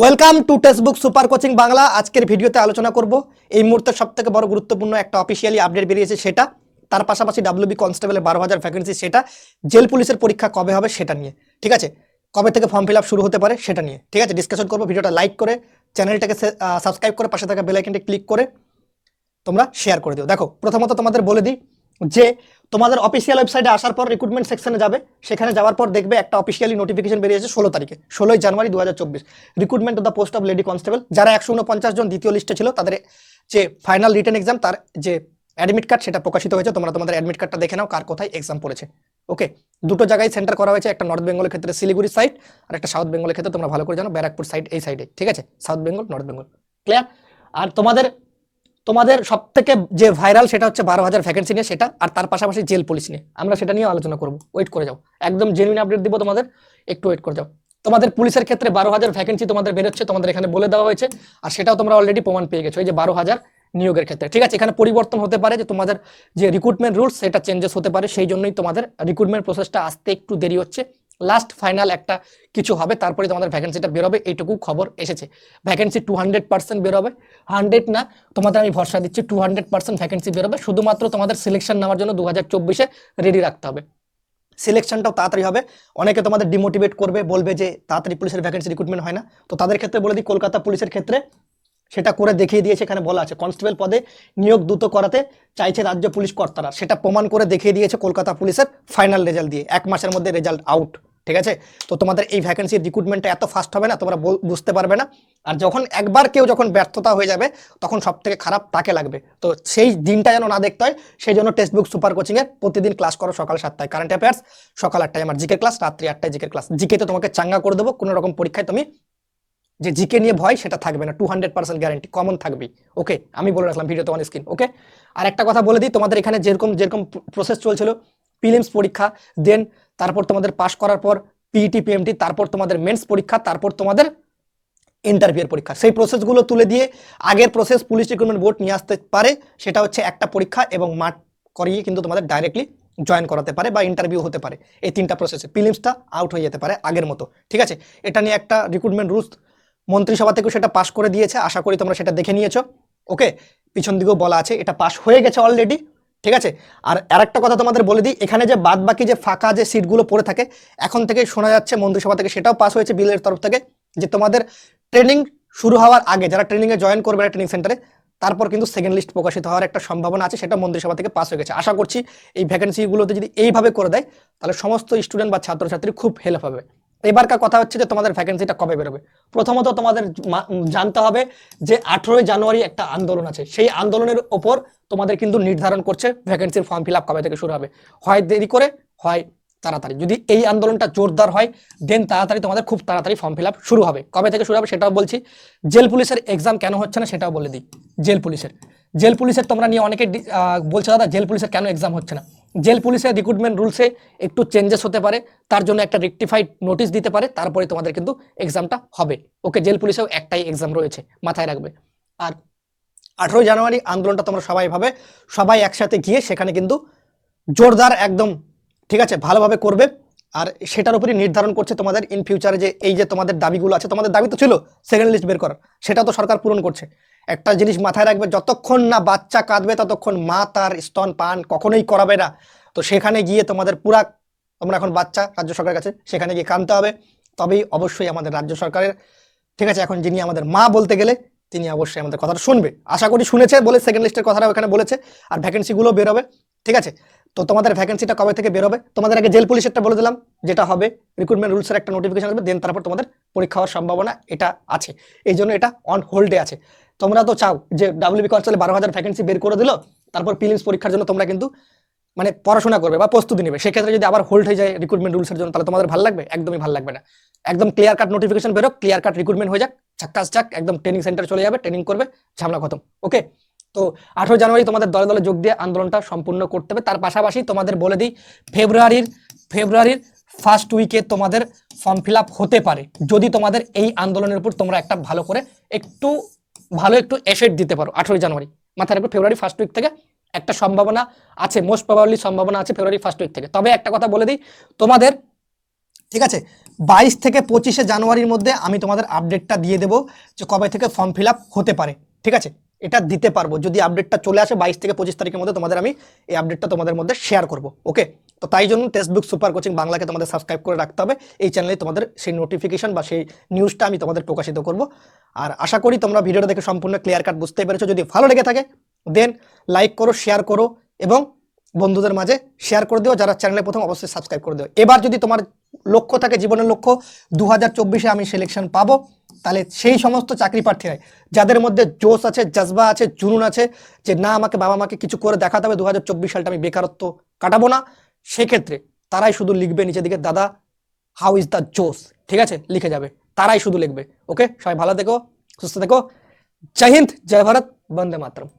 Welcome to textbook super coaching Bangla. আজকের ভিডিওতে আলোচনা করব এই মুহূর্তে সবথেকে বড় গুরুত্বপূর্ণ একটা অফিসিয়ালি আপডেট বেরিয়েছে সেটা, তার পাশাপাশি ডাব্লিউবি কনস্টেবলের 12,000 ভ্যাকেন্সি সেটা, জেল পুলিশের পরীক্ষা কবে হবে সেটা নিয়ে, ঠিক আছে, কবে থেকে ফর্ম ফিল আপ শুরু হতে পারে সেটা নিয়ে, ঠিক আছে, ডিসকাশন করবো। ভিডিওটা লাইক করে চ্যানেলটাকে সাবস্ক্রাইব করে পাশে থাকা বেল আইকনটি ক্লিক করে তোমরা শেয়ার করে দিও। দেখো, প্রথমত তোমাদের বলে দিই যে তোমাদের অফিসিয়াল ওয়েবসাইটে আসার পর রিক্রুটমেন্ট সেকশনে যাবে, সেখানে যাওয়ার পর দেখবে একটা অফিসিয়ালি নোটিফিকেশন বেরিয়েছে 16 তারিখে, 16 জানুয়ারি 2024, recruitment of the post of lady constable. যারা 149 জন দ্বিতীয় লিস্টে ছিল তাদের যে ফাইনাল রিটেন এক্সাম, তার যে অ্যাডমিট কার্ড সেটা প্রকাশিত হয়েছে। তোমরা তোমাদের অ্যাডমিট কার্ডটা দেখে নাও কার কোথায় এক্সাম পড়েছে। ওকে, দুটো জায়গায় সেন্টার করা হয়েছে, একটা নর্থ বেঙ্গলের ক্ষেত্রে শিলিগুড়ি সাইড, আর একটা সাউথ বেঙ্গলের ক্ষেত্রে তোমরা ভালো করে জানো ব্যারাকপুর সাইড, এই সাইডে, ঠিক আছে, south Bengal north Bengal, clear. আর তোমাদের সব থেকে যে ভাইরাল সেটা হচ্ছে 12,000 ভ্যাকেন্সি নিয়ে সেটা, আর তার পাশাপাশি জেল পুলিশ নিয়ে আমরা সেটা নিয়ে আলোচনা করব। ওয়েট করে যাও, একদম জেনুইন আপডেট দিব তোমাদের, একটু ওয়েট করে যাও। তোমাদের পুলিশের ক্ষেত্রে 12,000 ভ্যাকেন্সি তোমাদের বেরোচ্ছে, তোমাদের এখানে বলে দেওয়া হয়েছে, আর সেটাও তোমরা অলরেডি প্রমাণ পেয়ে গেছো এই যে 12,000 নিয়োগের ক্ষেত্রে, ঠিক আছে। এখানে পরিবর্তন হতে পারে, যে তোমাদের যে রিক্রুটমেন্ট রুলস সেটা চেঞ্জেস হতে পারে, সেই জন্যই তোমাদের রিক্রুটমেন্ট প্রসেসটা আসতে একটু দেরি হচ্ছে। লাস্ট ফাইনাল একটা কিছু হবে, তারপরে তোমাদের ভ্যাকেন্সিটা বেরোবে, এইটুকু খবর এসেছে। ভ্যাকেন্সি 200% বেরোবে, 100 না, তোমাদের আমি ভরসা দিচ্ছি 200% ভ্যাকেন্সি বেরোবে। শুধুমাত্র তোমাদের সিলেকশন নেওয়ার জন্য 2024-এ রেডি রাখতে হবে। সিলেকশনটাও তাড়াতাড়ি হবে। অনেকে তোমাদের ডিমোটিভেট করবে, বলবে যে তাড়াতাড়ি পুলিশের ভ্যাকেন্সি রিক্রুটমেন্ট হয় না, তো তাদের ক্ষেত্রে বলে দিই, কলকাতা পুলিশের ক্ষেত্রে সেটা করে দেখিয়ে দিয়েছে। এখানে বলা আছে কনস্টেবল পদে নিয়োগ দ্রুত করাতে চাইছে রাজ্য পুলিশ কর্তারা, সেটা প্রমাণ করে দেখিয়ে দিয়েছে কলকাতা পুলিশের ফাইনাল রেজাল্ট দিয়ে, 1 মাসের মধ্যে রেজাল্ট আউট, ঠিক আছে। তো তোমাদের এই ভ্যাকেন্সির রিক্রুটমেন্টটা এত ফাস্ট হবে না, তোমরা বুঝতে পারবে না। আর যখন একবার কেউ যখন ব্যর্থতা হয়ে যাবে তখন সব থেকে খারাপ তাকে লাগবে। তো সেই দিনটা যেন না দেখতে হয়, সেই জন্য টেক্সটবুক সুপার কোচিংয়ের প্রতিদিন ক্লাস করো সকাল 7টায় কারেন্ট অ্যাফেয়ার্স, সকাল 8টায় আমার জিকে ক্লাস, রাত্রি 8টায় জিকে ক্লাস। জিকে তো তোমাকে চাঙ্গা করে দেবো, কোনো রকম পরীক্ষায় তুমি যে জিকে নিয়ে ভয় সেটা থাকবে না, 200% গ্যারান্টি কমন থাকবে। ওকে, আমি বলে রাখলাম ভিডিওতে অন স্ক্রিন। ওকে, আর একটা কথা বলে দিই, তোমাদের এখানে যেরকম যেরকম প্রসেস চলছিল, প্রিলিমস পরীক্ষা, দেন তারপর তোমাদের পাস করার পর পিইটি পিএমটি, তারপর তোমাদের মেন্স পরীক্ষা, তারপর তোমাদের ইন্টারভিউর পরীক্ষা, সেই প্রসেসগুলো তুলে দিয়ে আগের প্রসেস পুলিশ রিক্রুটমেন্ট বোর্ড নিয়ে আসতে পারে। সেটা হচ্ছে একটা পরীক্ষা এবং মাঠ করিয়ে কিন্তু তোমাদের ডাইরেক্টলি জয়েন করাতে পারে বা ইন্টারভিউ হতে পারে। এই তিনটা প্রসেসে প্রিলিমসটা আউট হয়ে যেতে পারে আগের মতো, ঠিক আছে। এটা নিয়ে একটা রিক্রুটমেন্ট রুলস মন্ত্রিসভা থেকেও সেটা পাস করে দিয়েছে, আশা করি তোমরা সেটা দেখে নিয়েছো। ওকে, পিছন দিকেও বলা আছে এটা পাস হয়ে গেছে অলরেডি, ঠিক আছে। আর আরেকটা কথা তোমাদের বলে দিই, এখানে যে বাদ বাকি যে ফাঁকা যে সিটগুলো পড়ে থাকে, এখন থেকে শোনা যাচ্ছে মন্ত্রিসভা থেকে সেটাও পাস হয়েছে বিলের তরফ থেকে, যে তোমাদের ট্রেনিং শুরু হওয়ার আগে যারা ট্রেনিংয়ে জয়েন করবে ট্রেনিং সেন্টারে, তারপর কিন্তু সেকেন্ড লিস্ট প্রকাশিত হওয়ার একটা সম্ভাবনা আছে, সেটা মন্ত্রিসভা থেকে পাস হয়ে গেছে। আশা করছি এই ভ্যাকেন্সিগুলোতে যদি এইভাবে করে দেয় তাহলে সমস্ত স্টুডেন্ট বা ছাত্রছাত্রী খুব হেল্প হবে। এবারকার কথা হচ্ছে যে তোমাদের ভ্যাকেন্সিটা কবে বেরোবে। প্রথমত তোমাদের জানতে হবে যে 18 জানুয়ারি একটা আন্দোলন আছে, সেই আন্দোলনের ওপর তোমাদের কিন্তু নির্ধারণ করছে ভ্যাকেন্সির ফর্ম ফিল আপ কবে থেকে শুরু হবে, হয় দেরি করে হয় তাড়াতাড়ি। যদি এই আন্দোলনটা জোরদার হয় দেন তাড়াতাড়ি তোমাদের খুব তাড়াতাড়ি ফর্ম ফিল আপ শুরু হবে। কবে থেকে শুরু হবে সেটাও বলছি। জেল পুলিশের এক্সাম কেন হচ্ছে না সেটাও বলে দিই। জেল পুলিশের তোমরা নিয়ে অনেকে বলছো দাদা জেল পুলিশের কেন এক্সাম হচ্ছে না। জেল পুলিশের রিক্রুটমেন্ট রুলসে একটু চেঞ্জেস হতে পারে, তার জন্য একটা রেকটিফাইড নোটিশ দিতে পারে, তারপরে তোমাদের কিন্তু এক্সামটা হবে। ওকে, জেল পুলিশেও একটাই এক্সাম রয়েছে, মাথায় রাখবে। আর 18 জানুয়ারি আন্দোলনটা তোমরা সবাই একসাথে গিয়ে সেখানে কিন্তু জোরদার একদম, ঠিক আছে, ভালোভাবে করবে। আর সেটার উপরই নির্ধারণ করছে তোমাদের ইন ফিউচারে যে এই যে তোমাদের দাবিগুলো আছে, তোমাদের দাবি তো ছিল সেকেন্ড লিস্ট বের করার, সেটা তো সরকার পূরণ করছে। একটা জিনিস মাথায় রাখবে, যতক্ষণ না বাচ্চা কাঁদবে ততক্ষণ মা তার স্তন পান কখনোই করাবে না। তো সেখানে গিয়ে তোমাদের তোমরা এখন বাচ্চা রাজ্য সরকারের কাছে, সেখানে গিয়ে কাঁদতে হবে, তবেই অবশ্যই আমাদের রাজ্য সরকারের, ঠিক আছে, এখন যিনি আমাদের মা বলতে গেলে তিনি অবশ্যই আমাদের কথাটা শুনবে। আশা করি শুনেছে বলে সেকেন্ড লিস্টের কথাটা ওখানে বলেছে, আর ভ্যাকেন্সিগুলো বেরোবে, ঠিক আছে। তো তোমাদের ভ্যাকেন্সিটা কবে থেকে বেরোবে, তোমাদের আগে জেল পুলিশেরটা বলে দিলাম, যেটা হবে রিক্রুটমেন্ট রুলসের একটা নোটিফিকেশন আসবে, দেন তারপর তোমাদের পরীক্ষা হওয়ার সম্ভাবনা এটা আছে, এই জন্য এটা অন হোল্ডে আছে। তোমরা তো চাও যে ডাব্লিউবি কনস্টেবল 12,000 ভ্যাকেন্সি বের করে দিল, তারপর প্রিলিমস পরীক্ষার জন্য তোমরা কিন্তু মানে পড়াশোনা করবে বা প্রস্তুতি নেবে, সেক্ষেত্রে যদি আবার হোল্ড হয়ে যায় রিক্রুটমেন্ট রুলসের জন্য, তাহলে তোমাদের ভালো লাগবে? একদমই ভালো লাগবে না। একদম ক্লিয়ার কাট নোটিফিকেশন বেরো, ক্লিয়ার কাট রিক্রুটমেন্ট হয়ে যাক, চাক্কাস চাক, একদম ট্রেনিং সেন্টার চলে যাবে, ট্রেনিং করবে, ঝামেলা খতম। ওকে, তো 18 জানুয়ারি তোমাদের দলে দলে যোগ দিয়ে আন্দোলনটা সম্পূর্ণ করতে হবে। তার পাশাপাশি তোমাদের বলে দিই, ফেব্রুয়ারির ফার্স্ট উইকে তোমাদের ফর্ম ফিল আপ হতে পারে, যদি তোমাদের এই আন্দোলনের উপর তোমরা একটা একটু ভালো এফেক্ট দিতে পারো। 18 জানুয়ারি মাথায় রাখবে, ফেব্রুয়ারি ফার্স্ট উইক থেকে একটা সম্ভাবনা আছে, মোস্ট প্রবাবলি সম্ভাবনা আছে ফেব্রুয়ারি ফার্স্ট উইক থেকে। তবে একটা কথা বলে দিই, তোমাদের ঠিক আছে, 22 থেকে 25শে জানুয়ারির মধ্যে আমি তোমাদের আপডেটটা দিয়ে দেবো যে কবে থেকে ফর্ম ফিল আপ হতে পারে। ঠিক আছে, এটা দিতে পারবো যদি আপডেটটা চলে আসে 22 থেকে 25 তারিখের মধ্যে, তোমাদের আমি এই আপডেটটা তোমাদের মধ্যে শেয়ার করব। ওকে, তো তাই জন্য টেক্সটবুক সুপার কোচিং বাংলাকে তোমাদের সাবস্ক্রাইব করে রাখতে হবে। এই চ্যানেলে তোমাদের সেই নোটিফিকেশন বা সেই নিউজটা আমি তোমাদের প্রকাশিত করব। আর আশা করি তোমরা ভিডিওটা দেখে সম্পূর্ণ ক্লিয়ার কাট বুঝতে পেরেছো। যদি ভালো লেগে থাকে দেন লাইক করো, শেয়ার করো এবং বন্ধুদের মাঝে শেয়ার করে দিও। যারা চ্যানেলে প্রথম অবশ্যই সাবস্ক্রাইব করে দিও। এবার যদি তোমার লক্ষ্য থাকে, জীবনের লক্ষ্য 2024-এ আমি সিলেকশন পাবো, তাহলে সেই সমস্ত চাকরি প্রার্থীরা যাদের মধ্যে জোশ আছে, জজবা আছে, জুনুন আছে যে না আমাকে বাবা মাকে কিছু করে দেখাতে হবে, 2024 সালটা আমি বেকারত্ব কাটাবো না, সেক্ষেত্রে তারাই শুধু লিখবে নিচে দিকে দাদা হাউ ইজ দ্য জোশ। ঠিক আছে, লিখে যাবে, তারাই শুধু লিখবে। ওকে, সবাই ভালো থেকো, সুস্থ থেকো। জয় হিন্দ, জয় ভারত, বন্দে মাতরম।